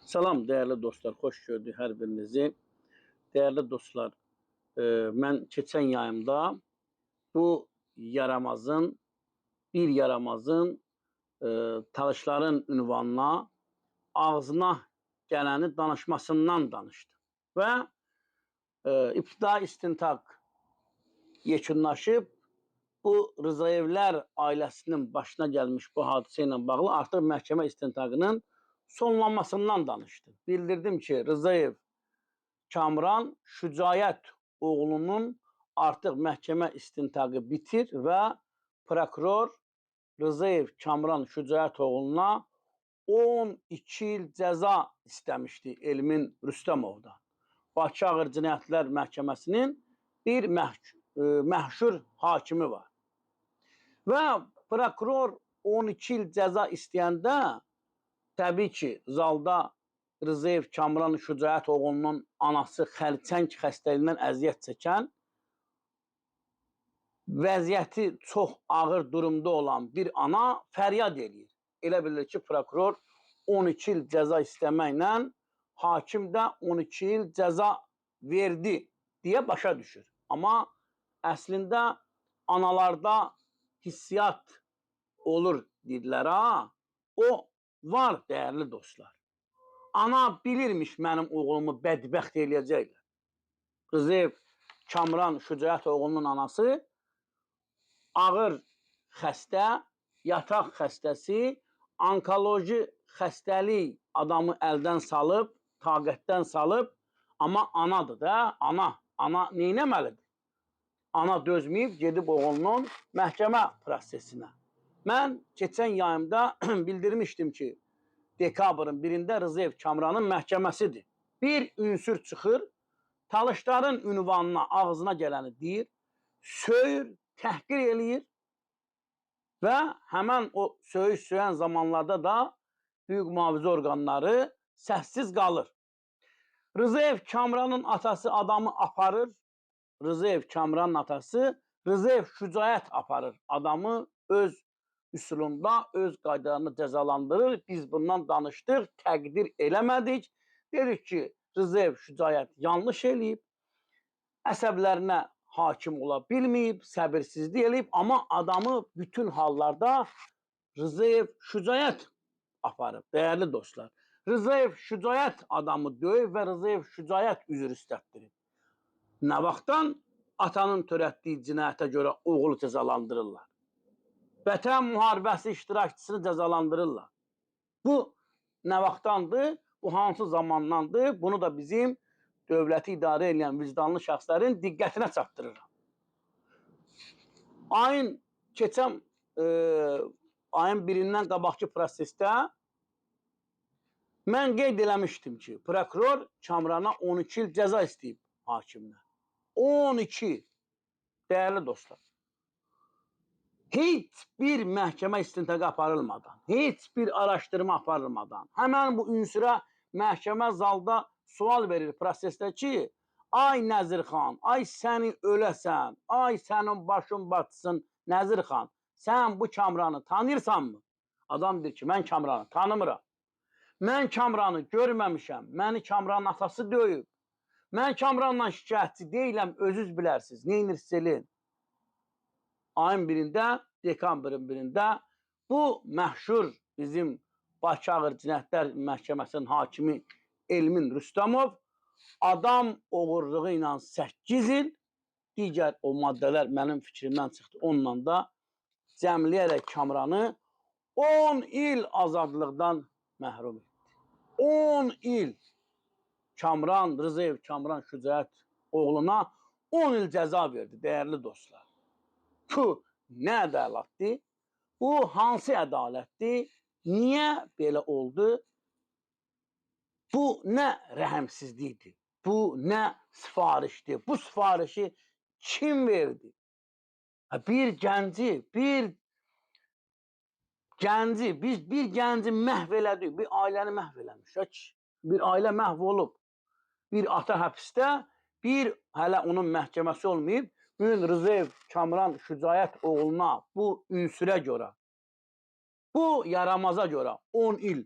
Salam değerli dostlar, xoş gördük hər birinizi. Değerli dostlar, mən keçən yayımda bu yaramazın, bir yaramazın talışların ünvanına, ağzına gələni danışmasından danışdım. Və ibtidai istintaq yekunlaşıb, bu Rızayevlər ailəsinin başına gəlmiş bu hadisə ilə bağlı artıq məhkəmə istintaqının sonlanmasından danışdım. Bildirdim ki, Rızayev Kamran Şücayət oğlunun artıq məhkəmə istintaqı bitir və prokuror Rızayev Kamran Şücayət oğluna 12 il cəza istəmişdi Elmin Rüstəmovdan. Bakı Ağır Cinayətlər Məhkəməsinin bir məhşur hakimi var. Və prokuror 12 il cəza istəyəndə təbii ki, zalda Rızayev Kamran Şücayət oğlunun anası xərçəng xəstəliyindən əziyyət çəkən, vəziyyəti çox ağır durumda olan bir ana fəryad eləyir. Elə bilir ki, prokuror 12 il cəza istəməklə hakim də 12 il cəza verdi deyə başa düşür. Amma əslində analarda hissiyat olur dedilər ha. O var değerli dostlar. Ana bilirmiş mənim oğlumu bədbəxt eləyəcəklər. Rızayev Kamran Şücayət oğlunun anası ağır xəstə, yataq xəstəsi, onkoloji xəstəlik adamı əldən salıb, taqətdən salıb, amma anadır da, ana neynəməlidir? Ana dözməyib, gedib oğlunun məhkəmə prosesinə. Mən keçən yayımda bildirmişdim ki, dekabrın 1-də Rızayev Kamranın məhkəməsidir. Bir ünsür çıxır, talışların ünvanına, ağzına gələni deyir, söyür, təhqir eləyir və həmən o söyən zamanlarda da hüquq mühafizə orqanları səssiz qalır. Rızayev Kamranın atası adamı aparır, Rızayev Kamranın atası Rızayev Şücayət aparır adamı öz üsulunda, öz qaydalarını cəzalandırır. Biz bundan danışdıq, təqdir eləmədik. Dedik ki, Rızayev Şücayət yanlış eləyib, əsəblərinə hakim ola bilməyib, səbirsizlik eləyib, amma adamı bütün hallarda Rızayev Şücayət aparıb, değerli dostlar. Rızayev Şücayət adamı döyüb və Rızayev Şücayət üzr istətdirib. Nə vaxtdan atanın törətdiyi cinayətə görə oğlu cəzalandırırlar? Vətən müharibəsi iştirakçısını cəzalandırırlar. Bu nə vaxtdandır? Bu hansı zamandandır? Bunu da bizim dövləti idarə edən vicdanlı şəxslərin diqqətinə çatdırıram. Keçən ayın 1-dən qabaqki prosesdə mən qeyd eləmişdim ki, prokuror Kamrana 12 il cəza istəyib hakimdən. 12. Değerli dostlar. Heç bir məhkəmə istintaqı aparılmadan, heç bir araşdırma aparılmadan, həmən bu ünsürə məhkəmə zalda sual verir prosesdə ki, ay Nəzirxan, ay səni öləsən, ay sənin başın batsın Nəzirxan, sən bu Kamranı tanıyırsanmı? Adam deyir ki, mən Kamranı tanımıram. Mən Kamranı görməmişəm, məni Kamranın atası döyüb. Mən Kamranla şikayətçi deyiləm, özünüz bilərsiniz, neynirsiz eləyin. Ayın 1-də, dekabrın 1-də bu məşhur bizim Bakı Ağır Cinayətlər Məhkəməsinin hakimi Elmin Rüstəmov adam oğurluğu ilə 8 il, digər o maddələr mənim fikrimdən çıxdı, onunla da cəmləyərək Kamranı 10 il azadlıqdan məhrum etdi. 10 il Kamran, Rızayev Kamran Şücayət oğluna 10 il cəza verdi, değerli dostlar. Bu nə ədalətdir? Bu hansı ədalətdir? Niyə belə oldu? Bu nə rəhəmsizlikdir? Bu nə sifarişdir? Bu sifarişi kim verdi? Bir gənci məhv elədik, bir ailəni məhv eləmiş. Bir ailə məhv olub. Bir ata həbsdə, bir hələ onun məhkəməsi olmayıb. Bugün Rızayev Kamran Şücayət oğluna bu ünsürə görə, bu yaramaza görə 10 il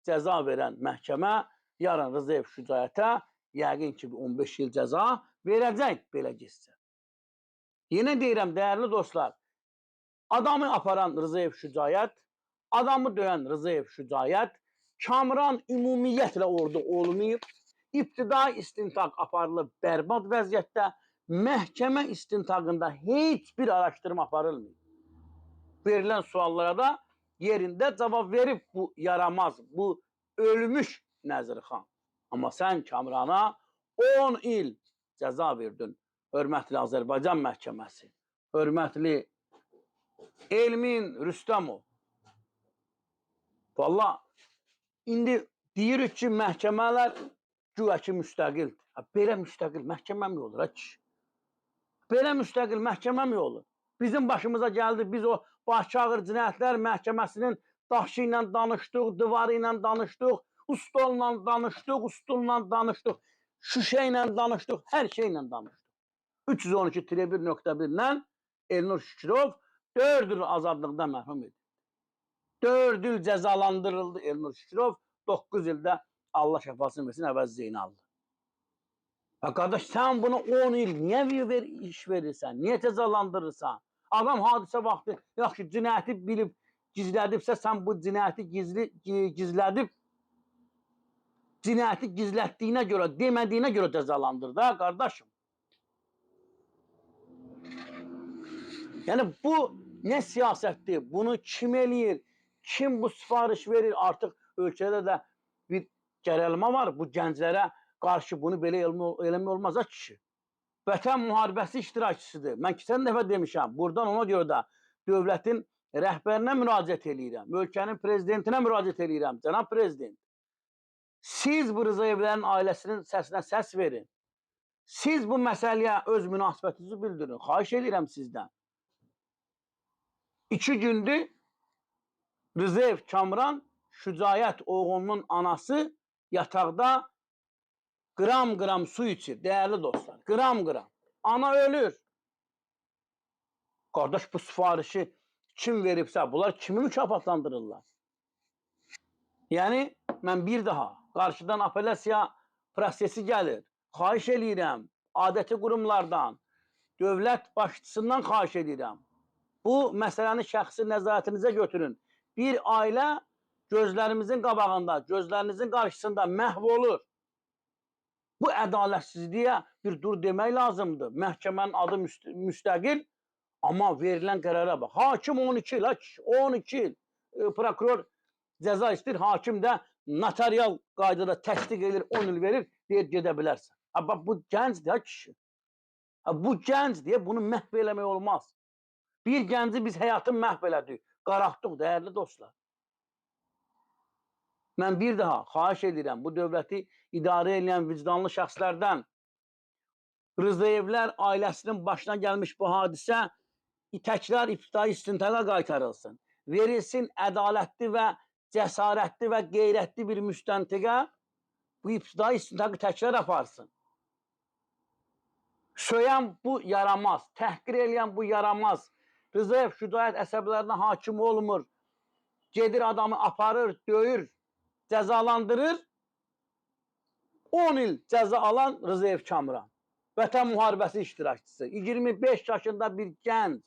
cəza verən məhkəmə yarın Rzayev Şücaətə yəqin ki 15 il cəza verəcək belə getsə. Yenə deyirəm, dəyərli dostlar, adamı aparan Rzayev Şücaət, adamı döyən Rzayev Şücaət, Kamran ümumiyyətlə orada olmayıb, İbtidai istintaq aparılıb bərbad vəziyyətdə, məhkəmə istintaqında heç bir araşdırma aparılmıyor. Verilən suallara da yerində cavab verib bu yaramaz, bu ölmüş Nəzirxan. Amma sən Kamrana 10 il cəza verdin. Hörmətli Azərbaycan məhkəməsi, hörmətli Elmin Rüstəmov. Valla, indi deyirik ki, məhkəmələr güya ki müstəqildir. Belə müstəqil məhkəmə mi olur? Belə müstəqil məhkəmə mi olur? Bizim başımıza gəldi, biz o Başçağır Cinayətlər Məhkəməsinin daşı ilə danışdıq, divarı ilə danışdıq, ustolla danışdıq, ustulla danışdıq, şüşə ilə danışdıq, hər şey ilə danışdıq. 312-1.1-lə Elnur Şükürov 4 il azadlıqdan məhrum edildi. 4 il cəzalandırıldı Elnur Şükürov, 9 ildə Allah şəfasını versin əvəz Zeynallı. Qardaş, sən bunu 10 il niyə iş verirsən, niyə cəzalandırırsan? Adam hadisə vaxtı, yaxşı, cinayəti bilib, gizlədibsə, sən bu cinayəti gizlədib, cinayəti gizlətdiyinə görə, demədiyinə görə cəzalandır da, qardaşım. Yəni, bu nə siyasətdir, bunu kim eləyir, kim bu sifariş verir, artıq ölkədə də bir gərəlmə var, bu gənclərə qarşı bunu belə eləmək olmaz, kişi. Vətən müharibəsi iştirakçısıdır. Mən keçən dəfə demişəm, buradan ona görə də dövlətin rəhbərinə müraciət edirəm, ölkənin prezidentinə müraciət edirəm, cənab prezident. Siz bu Rzayevlərin ailəsinin səsinə səs verin. Siz bu məsələyə öz münasibətinizi bildirin. Xahiş edirəm sizdən. 2 gündür Rzayev Kamran Şücaət oğlunun anası yataqda qram-qram su içir, dəyərli dostlar. Qram-qram. Ana ölür. Qardaş, bu sifarişi kim veribsə, bunlar kimi mükafatlandırırlar? Yəni, mən bir daha qarşıdan apellyasiya prosesi gəlir. Xahiş edirəm, adəti qurumlardan, dövlət başçısından xahiş edirəm. Bu məsələni şəxsi nəzarətinizə götürün. Bir ailə gözlərimizin qabağında, gözlərinizin qarşısında məhv olur. Bu ədalətsizliyə bir dur demək lazımdır. Məhkəmənin adı müstəqil, amma verilən qərara bax. Hakim 12 il, 12 il. Prokuror cəza istəyir, hakim də notarial qaydada təsdiq edir, 10 il verir, deyir, gedə bilərsən. Bu gəncdir, kişi. Bu gəncdir, bunu məhv eləmək olmaz. Bir gənci biz həyatını məhv elədik, qaraqdıq, dəyərli dostlar. Mən bir daha xahiş edirəm, bu dövləti idarə edən vicdanlı şəxslərdən Rzayevlər ailəsinin başına gəlmiş bu hadisə təkrar ibtidai istintaqa qaytarılsın. Verilsin ədalətli və cəsarətli və qeyrətli bir müstəntiqə bu ibtidai istintaqı təkrar aparsın. Söyən bu yaramaz, təhqir eləyən bu yaramaz. Rzayev Şücaət əsəblərinə hakim olmur, gedir adamı aparır, döyür, cəzalandırır. 10 il cəza alan Rzayev Kamran. Vətən müharibəsi iştirakçısı. 25 yaşında bir gənc.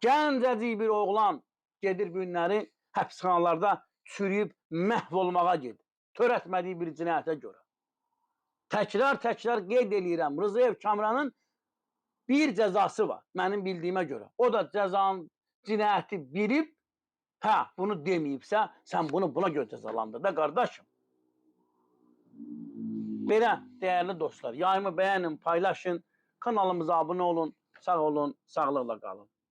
Gəncəcik bir oğlan gedir bu günləri həbsxanalarda çürüyüb məhv olmağa gedir. Törətmədiyi bir cinayətə görə. Təkrar qeyd edirəm, Rzayev Kamranın bir cəzası var, mənim bildiyimə görə. O da cəzanın cinayəti bilib, bunu deməyibsə, sən bunu buna görə cəzalandır da, qardaşım. Belə, dəyərli dostlar, yayımı bəyənin, paylaşın, kanalımıza abunə olun, sağ olun, sağlıqla qalın.